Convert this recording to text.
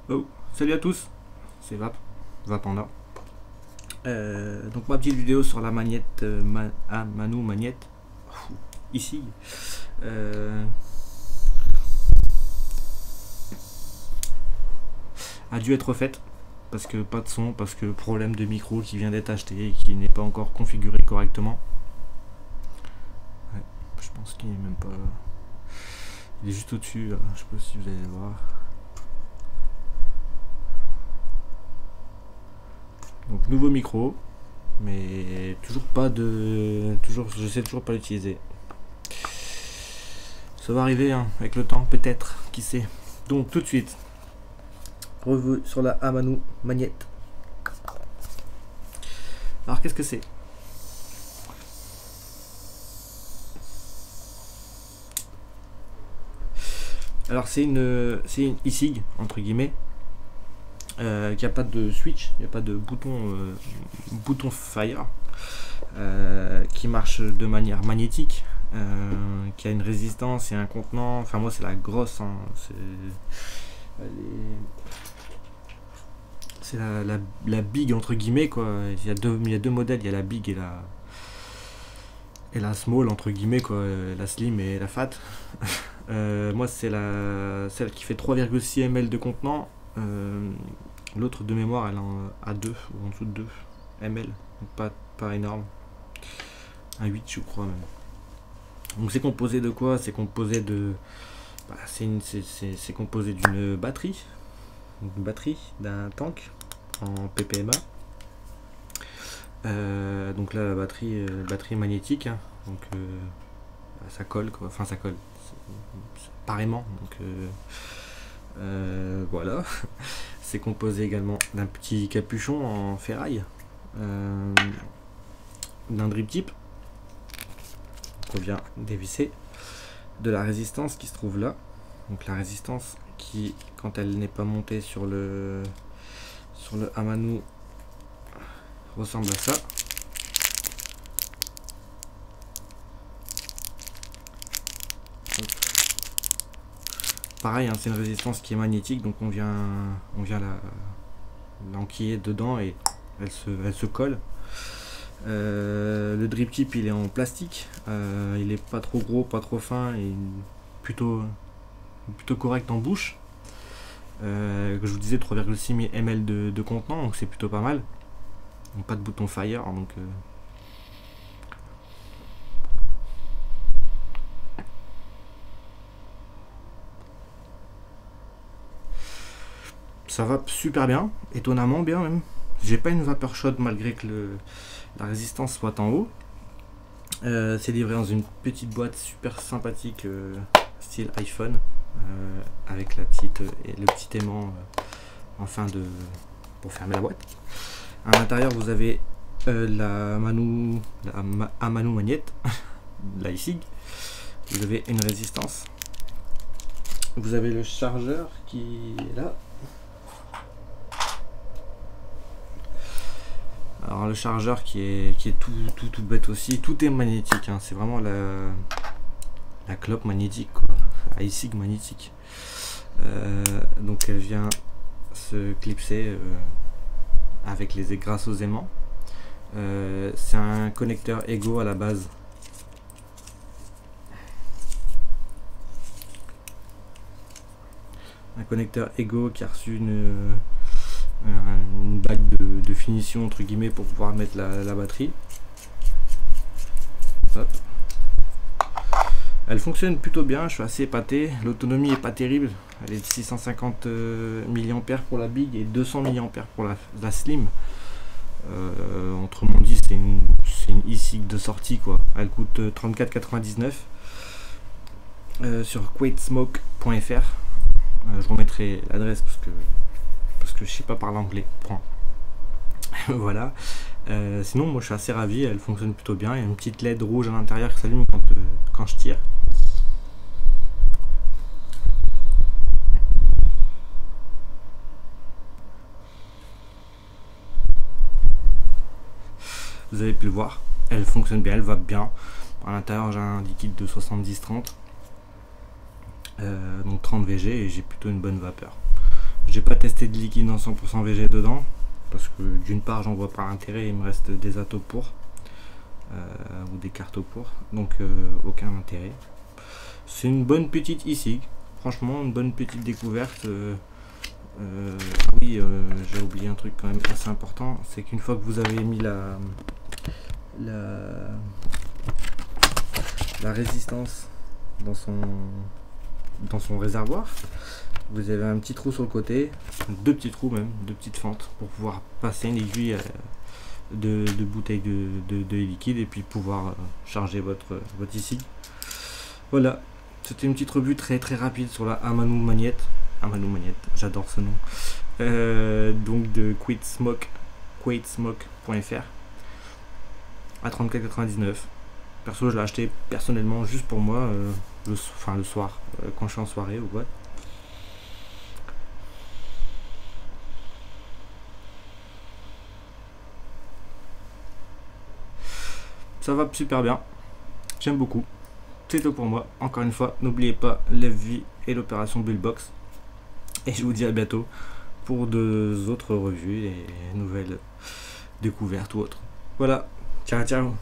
Oh, salut à tous, c'est Vapanda. Donc ma petite vidéo sur la magnette Manu Magnette, ici, a dû être faite parce que pas de son, parce que problème de micro qui vient d'être acheté et qui n'est pas encore configuré correctement. Ouais, je pense qu'il n'est même pas... Il est juste au-dessus, je sais pas si vous allez le voir. Donc nouveau micro, mais toujours pas de... je sais toujours pas l'utiliser. Ça va arriver hein, avec le temps, peut-être, qui sait. Donc tout de suite, revue sur la Amanu Magnette. Alors qu'est-ce que c'est? Alors c'est une e-cig entre guillemets. Qui n'a pas de switch, il n'y a pas de bouton fire, qui marche de manière magnétique, qui a une résistance et un contenant. Enfin moi c'est la grosse, hein, c'est la big entre guillemets quoi. Il y a deux modèles, il y a la big et la small entre guillemets quoi, la slim et la fat. Moi c'est celle qui fait 3,6 ml de contenant. L'autre de mémoire elle en a 2 ou en dessous de 2 ml, donc pas énorme, un 8 je crois même. Donc c'est composé de quoi? C'est composé de c'est composé d'une batterie, d'un tank en PPMA. Donc là la batterie magnétique, hein, donc ça colle quoi, enfin ça colle pareillement, donc voilà. C'est composé également d'un petit capuchon en ferraille, d'un drip tip qu'on vient dévisser, de la résistance qui se trouve là, donc la résistance qui, quand elle n'est pas montée sur le Amanu, ressemble à ça. Pareil, hein, c'est une résistance qui est magnétique, donc on vient l'enquiller dedans et elle se colle. Le drip tip il est en plastique, il est pas trop gros, pas trop fin et plutôt correct en bouche. Que je vous disais 3,6 ml de contenant, donc c'est plutôt pas mal. Donc, pas de bouton fire, donc ça va super bien, étonnamment bien même. J'ai pas une vapeur chaude malgré que la résistance soit en haut. C'est livré dans une petite boîte super sympathique, style iPhone, avec le petit aimant pour fermer la boîte. À l'intérieur vous avez la Amanu Magnette, la e-cig. Vous avez une résistance. Vous avez le chargeur qui est là. Alors le chargeur qui est tout bête aussi, tout est magnétique, hein. C'est vraiment la clope magnétique quoi, la e-cig magnétique. Donc elle vient se clipser grâce aux aimants. C'est un connecteur Ego à la base. Un connecteur Ego qui a reçu une bague de finition entre guillemets pour pouvoir mettre la batterie. Hop. Elle fonctionne plutôt bien, je suis assez épaté. L'autonomie est pas terrible, elle est de 650 mAh pour la big et 200 mAh pour la slim. Autrement dit c'est une e-cig de sortie quoi. Elle coûte 34,99 sur quaitesmoke.fr. Je remettrai l'adresse parce que je sais pas parler anglais. Voilà. Sinon moi je suis assez ravi, elle fonctionne plutôt bien. Il y a une petite LED rouge à l'intérieur qui s'allume quand je tire. Vous avez pu le voir, elle fonctionne bien, elle va bien. À l'intérieur j'ai un liquide de 70-30, donc 30 VG, et j'ai plutôt une bonne vapeur. J'ai pas testé de liquide en 100% VG dedans, parce que d'une part j'en vois pas l'intérêt, il me reste des atos pour, ou des cartes pour, donc aucun intérêt. C'est une bonne petite e-cig, franchement une bonne petite découverte. Oui, j'ai oublié un truc quand même assez important, c'est qu'une fois que vous avez mis la résistance dans son réservoir, vous avez un petit trou sur le côté, deux petits trous même, deux petites fentes pour pouvoir passer une aiguille de bouteille de liquide et puis pouvoir charger votre e-cig. Voilà, c'était une petite revue très très rapide sur la Amano Magnette, j'adore ce nom, donc de quaitesmoke.fr à 34,99. Perso, je l'ai acheté personnellement juste pour moi, le soir, quand je suis en soirée ou quoi. Ça va super bien, j'aime beaucoup. C'est tout pour moi. Encore une fois, n'oubliez pas l'FV et l'opération Bullbox. Et je vous dis à bientôt pour deux autres revues et nouvelles découvertes ou autres. Voilà, ciao ciao.